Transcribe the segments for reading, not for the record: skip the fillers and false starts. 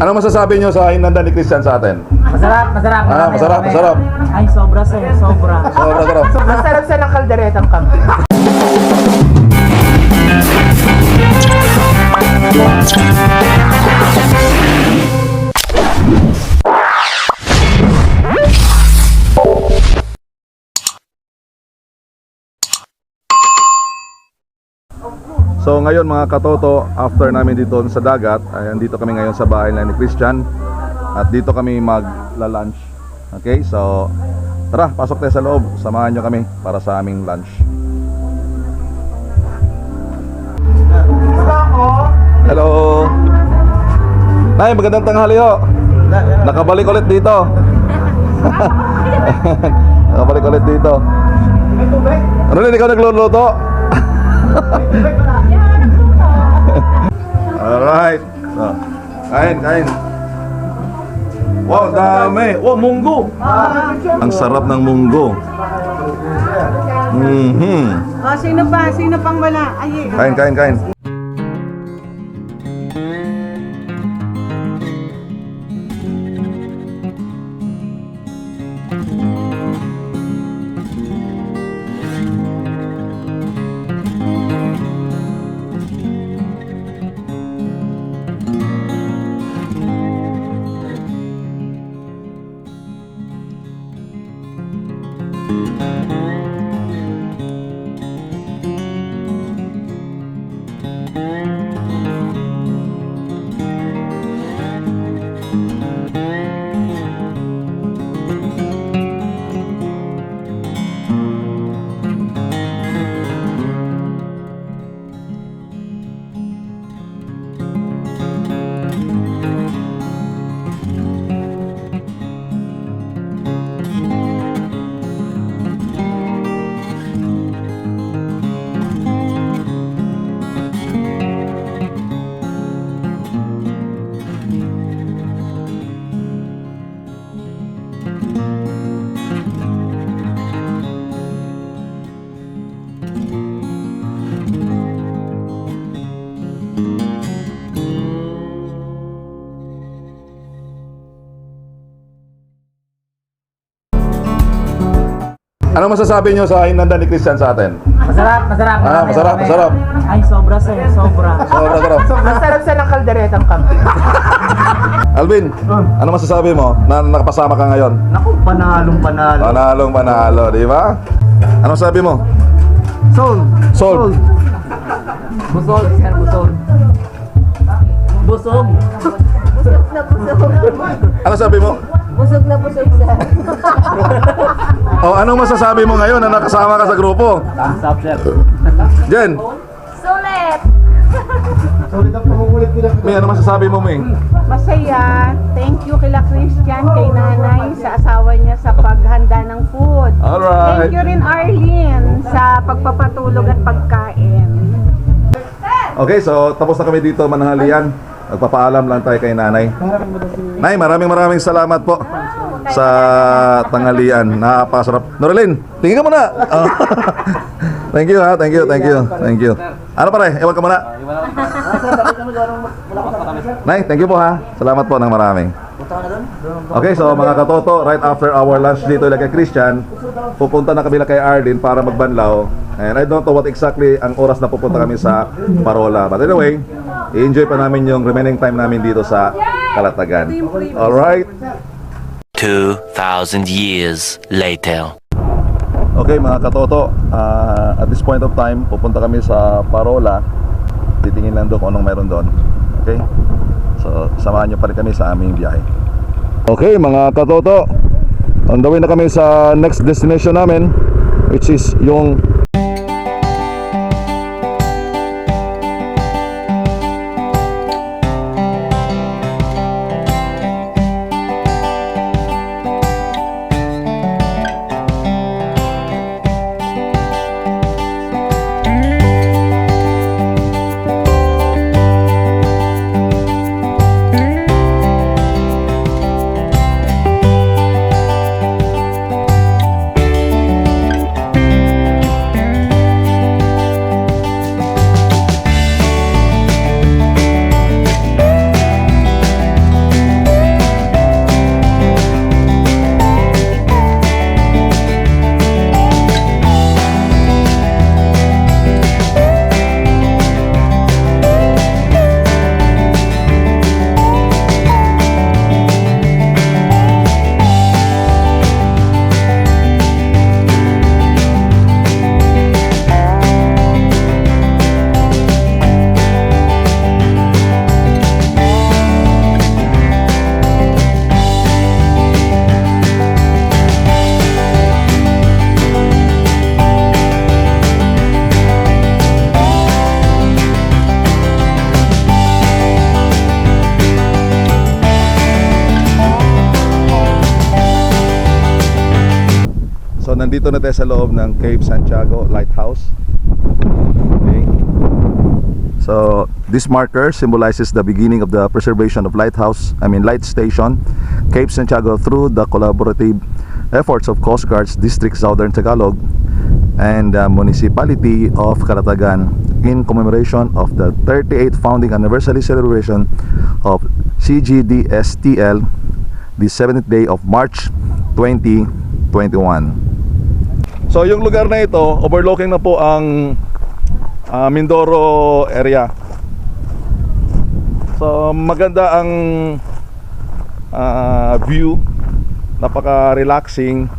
Ano masasabi nyo sa hinanda ni Christian sa atin? Masarap, masarap. Masarap. Ay, sobra sir, sobra. Sobra sarap. Masarap sa ng kalderetang kami. So ngayon mga katoto, after namin dito sa dagat, ayan, dito kami ngayon sa bahay na ni Christian. At dito kami magla-lunch. Okay, so tara, pasok tayo sa loob. Samahan nyo kami para sa aming lunch. Hello. Nay, magandang tanghali ho. Nakabalik ulit dito. Nakabalik ulit dito. Ano rin, ikaw nagluluto? Alright. So, kain. Wow, dami. Wow, munggo. Ang sarap ng munggo. Oh, sino pa? Sino pang wala? Ay, Kain. Ano masasabi nyo sa hinanda ni Christian sa atin? Masarap, masarap. Masarap. Ay, sobra sir, sobra. Sobra sarap. Masarap sa ng kalderetang kami. Alvin, ano masasabi mo na nakapasama ka ngayon? Naku, panalong panalo. Panalo, di ba? Ano sabi mo? Sold. Busog, sir, busog. Busog. busog na busog. Ano sabi mo? Busog na busog, sir. Anong masasabi mo ngayon na nakasama ka sa grupo? Thumbs up, sir. Jen, Sulit. May, ano masasabi mo, May? Masaya. Thank you kila Christian, kay nanay, sa asawa niya sa paghanda ng food. Alright. Thank you rin Arlene sa pagpapatulog at pagkain. Okay, so tapos na kami dito mananghalian. Nagpapaalam lang tayo kay nanay. Nay, maraming salamat po sa tanghalian. Napakasarap. Norilyn, tingin ka muna. Thank you ha, thank you. Ano pare, ewan ka muna. Nay, thank you po ha. Salamat po ng marami. Okay, so mga katoto, right after our lunch dito kay Christian, pupunta na kami kay Arlene para magbanlaw. And I don't know what exactly ang oras na pupunta kami sa Parola. But anyway, i-enjoy pa namin yung remaining time namin dito sa Calatagan. Alright? 2,000 years later. Okay mga katoto, at this point of time, pupunta kami sa Parola. Titingin lang doon kung anong meron doon. Okay? So, samahan nyo pa rin kami sa aming biyahe. Okay mga katoto, on the way na kami sa next destination namin, which is yung nandito na tayo sa loob ng Cape Santiago Lighthouse. Okay. So, this marker symbolizes the beginning of the preservation of light station Cape Santiago through the collaborative efforts of Coast Guards District Southern Tagalog and the Municipality of Calatagan in commemoration of the 38th founding anniversary celebration of CGDSTL, the 7th day of March 2021. So yung lugar na ito, overlooking na po ang Mindoro area. So maganda ang view, napaka-relaxing.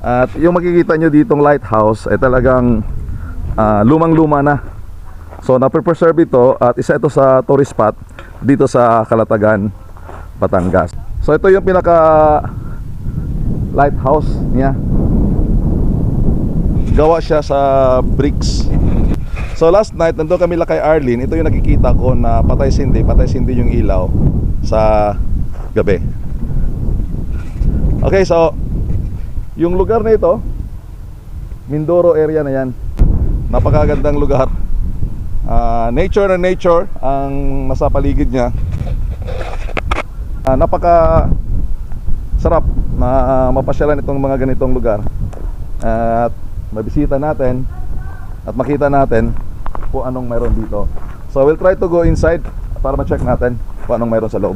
At yung makikita nyo ditong lighthouse ay talagang lumang-luma na. So napreserve ito at isa ito sa tourist spot dito sa Calatagan, Batangas. So ito yung pinaka lighthouse niya. Gawa siya sa bricks. So last night nandun kami kay Arlene. Ito yung nakikita ko na patay-sindi yung ilaw sa gabi. Okay, so yung lugar na ito, Mindoro area na yan. Napakagandang lugar. Nature na nature ang nasa paligid niya. Napaka sarap na mapasyalan itong mga ganitong lugar. At mabisita natin at makita natin kung anong mayroon dito. So we'll try to go inside para ma-check natin kung anong mayroon sa loob.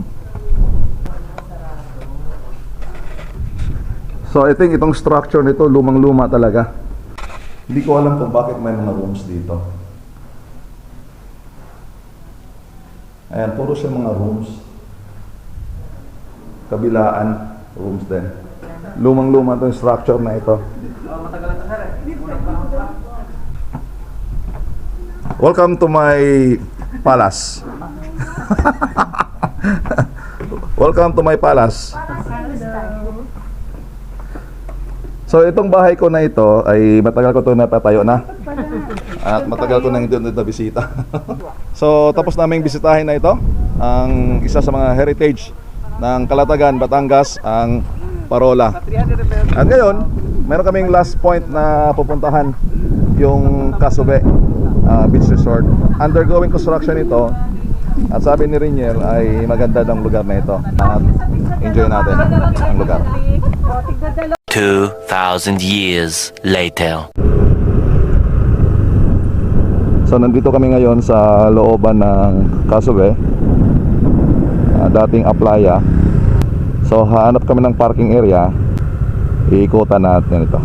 So I think itong structure nito lumang-luma talaga. Hindi ko alam kung bakit may mga rooms dito. Ayan, puro siya mga rooms. Kabilaan, rooms din. Lumang-luma itong structure na ito. Welcome to my palace. Welcome to my palace. So itong bahay ko na ito ay matagal ko ito napatayo na. At matagal ko nang doon na bisita. So tapos naming bisitahin na ito ang isa sa mga heritage ng Calatagan, Batangas, ang Parola. At ngayon, meron kaming last point na pupuntahan, yung Casube Beach Resort. Undergoing construction ito. At sabi ni Riniel ay maganda ng lugar na ito. At enjoy natin ang lugar. 2,000 years later. So nandito kami ngayon sa looban ng Casube, dating Aplaya. So hanap kami ng parking area. Iikutan natin ito.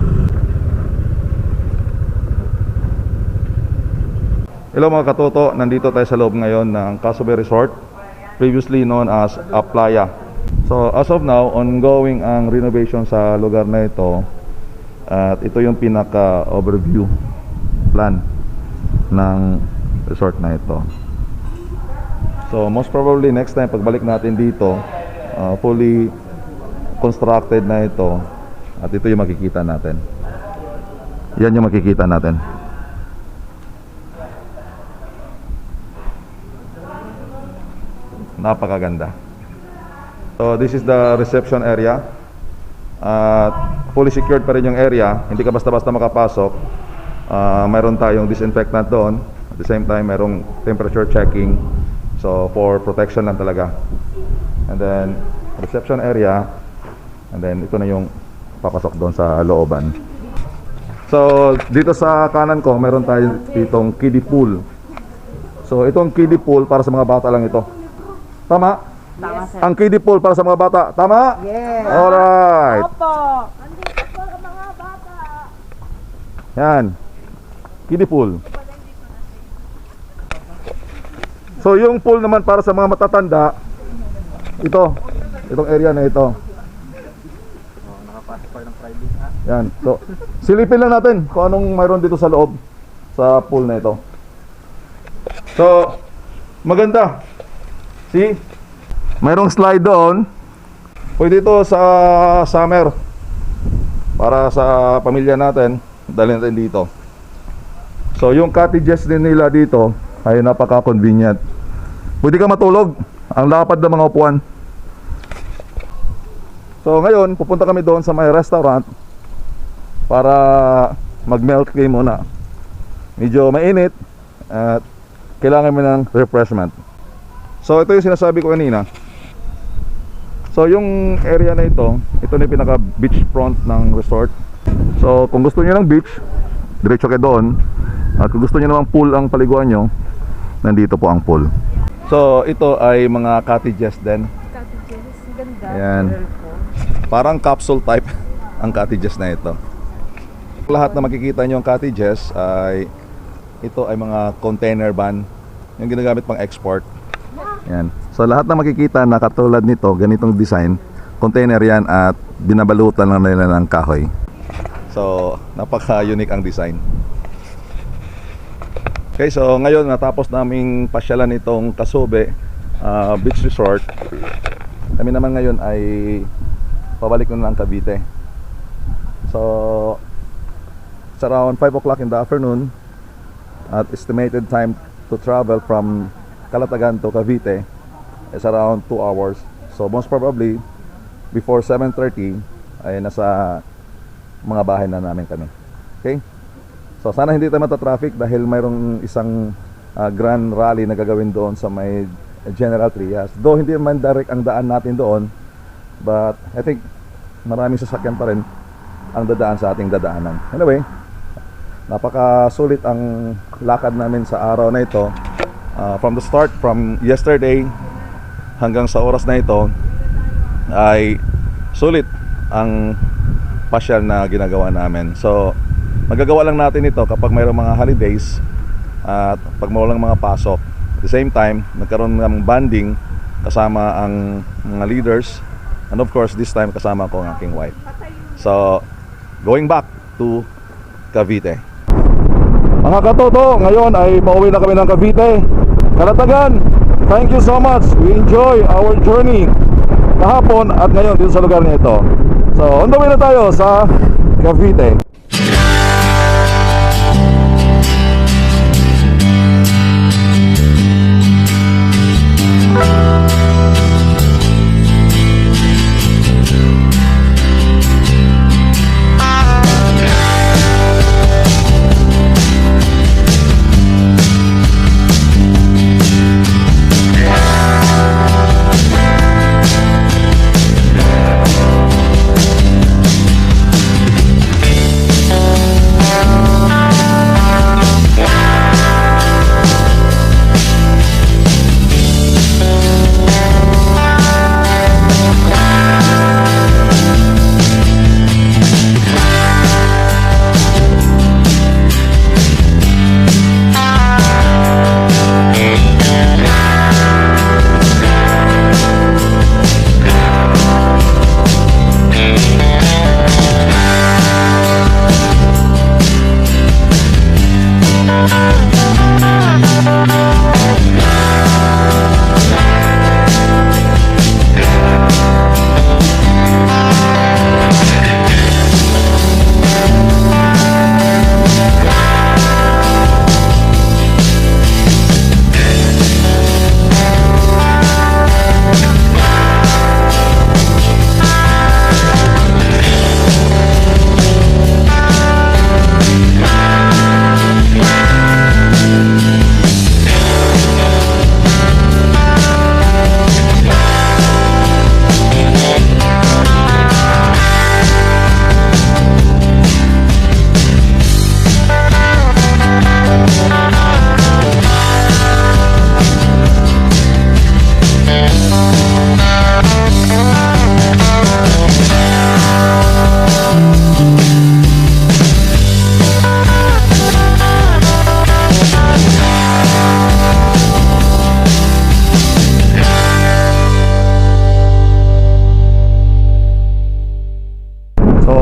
Hello mga katoto, nandito tayo sa loob ngayon ng Casube Resort, previously known as Aplaya. So as of now, ongoing ang renovation sa lugar na ito. At ito yung pinaka overview plan ng resort na ito. So most probably next time pagbalik natin dito, fully constructed na ito. At ito yung makikita natin. Yan yung makikita natin. Napakaganda. So this is the reception area. Fully secured pa rin yung area. Hindi ka basta-basta makapasok. Mayroon tayong disinfectant doon. At the same time, mayroong temperature checking. So for protection lang talaga. And then reception area. And then ito na yung papasok doon sa looban. So dito sa kanan ko, meron tayo ditong kiddie pool. So itong kiddie pool para sa mga bata lang ito. Tama? Tama, sir. Ang kiddie pool para sa mga bata. Tama? Yes. Alright. Opo. Yan. Kiddie pool. So yung pool naman para sa mga matatanda, itong area na ito. Yan. So silipin lang natin kung anong mayroon dito sa loob sa pool na ito. So maganda. See? Mayroong slide doon. Pwede ito sa summer para sa pamilya natin. Dalhin natin dito. So yung cottages din nila dito ay napaka-convenient. Pwede ka matulog. Ang lapad ng mga upuan. So ngayon pupunta kami doon sa may restaurant para mag-milk tea muna. Medyo mainit at kailangan mo ng refreshment. So ito yung sinasabi ko kanina. So yung area na ito na yung pinaka beach front ng resort. So kung gusto niyo ng beach, diretso kayo doon. At kung gusto niyo namang pool ang paliguan nyo, nandito po ang pool. So ito ay mga cottages din. Cottages, ganda. Ayan. Parang capsule type ang cottages na ito. Lahat na makikita nyo ang cottages ay ito ay mga container van yung ginagamit pang export. Ayan. So lahat na makikita na katulad nito, ganitong design, container yan at binabalutan lang nila ng kahoy. So napaka-unique ang design. Okay, so ngayon natapos naming pasyalan itong Kasube Beach Resort. Kami naman ngayon ay pabalik na ng Cavite. So it's around 5 o'clock in the afternoon at estimated time to travel from Calatagan to Cavite is around 2 hours. So most probably before 7:30 ay nasa mga bahay na namin kami. Okay? So sana hindi tayo mata-traffic dahil mayroong isang grand rally na gagawin doon sa may General Trias. Though hindi man direct ang daan natin doon, but I think maraming sasakyan pa rin ang dadaan sa ating dadaanan. Anyway, napakasulit ang lakad namin sa araw na ito. From the start, from yesterday hanggang sa oras na ito ay sulit ang pasyal na ginagawa namin. So magagawa lang natin ito kapag mayroong mga holidays at pag mawalang mga pasok. At the same time, nagkaroon ng bonding kasama ang mga leaders, and of course this time kasama ko ang aking wife. So going back to Cavite. Mga katoto, ngayon ay pauwi na kami ng Cavite. Calatagan, thank you so much. We enjoy our journey kahapon at ngayon dito sa lugar na ito. So on the way na tayo sa Cavite.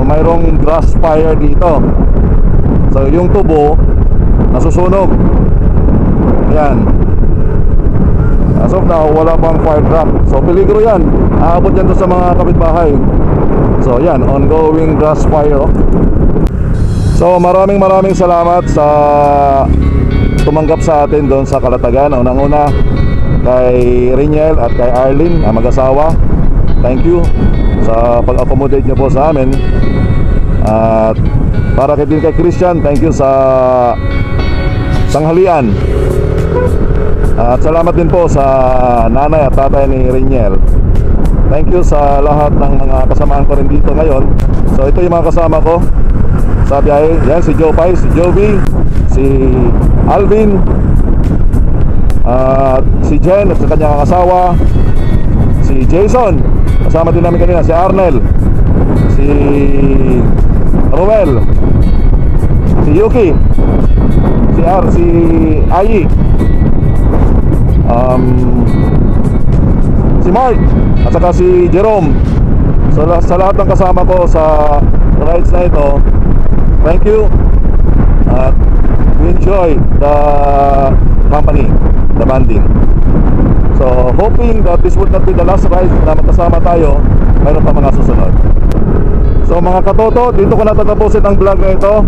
mayroong grass fire dito. So yung tubo nasusunog. Yan. As of now, wala pang fire truck. So peligro yan. Aabot yan doon sa mga kapitbahay. So yan, ongoing grass fire. So maraming salamat sa tumanggap sa atin doon sa Calatagan. Unang-una kay Riniel at kay Arlene, mag-asawa. Thank you sa pag-accommodate nyo po sa amin. At para din kay Christian, thank you sa tanghalian. At salamat din po sa nanay at tatay ni Reniel. Thank you sa lahat ng mga kasamaan ko rin dito ngayon. So ito yung mga kasama ko sa biyahe. Yan, si Jopay, si Joby, si Alvin, at si Jen at sa kanyang asawa, si Jason, kasama din namin kanina, si Arnel, si Roel, si Yuki, si Ayi, si Mark, at saka si Jerome. So sa lahat ng kasama ko sa rides na ito, thank you. At we enjoy the company, the banding. So hoping that this would not be the last ride na magkasama tayo. Mayroon pa mga susunod. So mga katoto, dito ko natatapusin ang vlog na ito.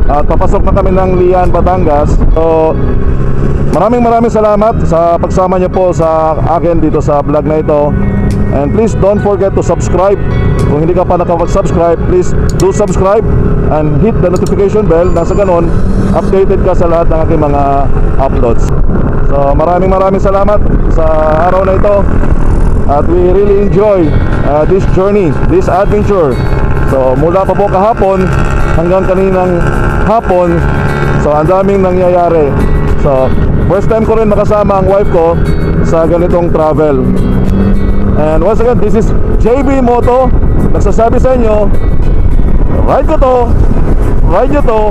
At papasok na kami ng Lian, Batangas. So maraming salamat sa pagsama niyo po sa akin dito sa vlog na ito. And please don't forget to subscribe. Kung hindi ka pa nakapag-subscribe, please do subscribe and hit the notification bell na sa ganun, updated ka sa lahat ng aking mga uploads. So maraming salamat sa araw na ito. At we really enjoy this journey, this adventure. So mula pa po kahapon hanggang kaninang hapon, so ang daming nangyayari. So first time ko rin makasama ang wife ko sa ganitong travel. And once again, this is JB Moto, nagsasabi sa inyo, ride ko to, ride nyo to,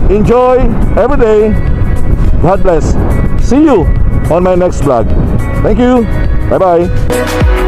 enjoy every day. God bless. See you on my next vlog. Thank you. Bye bye.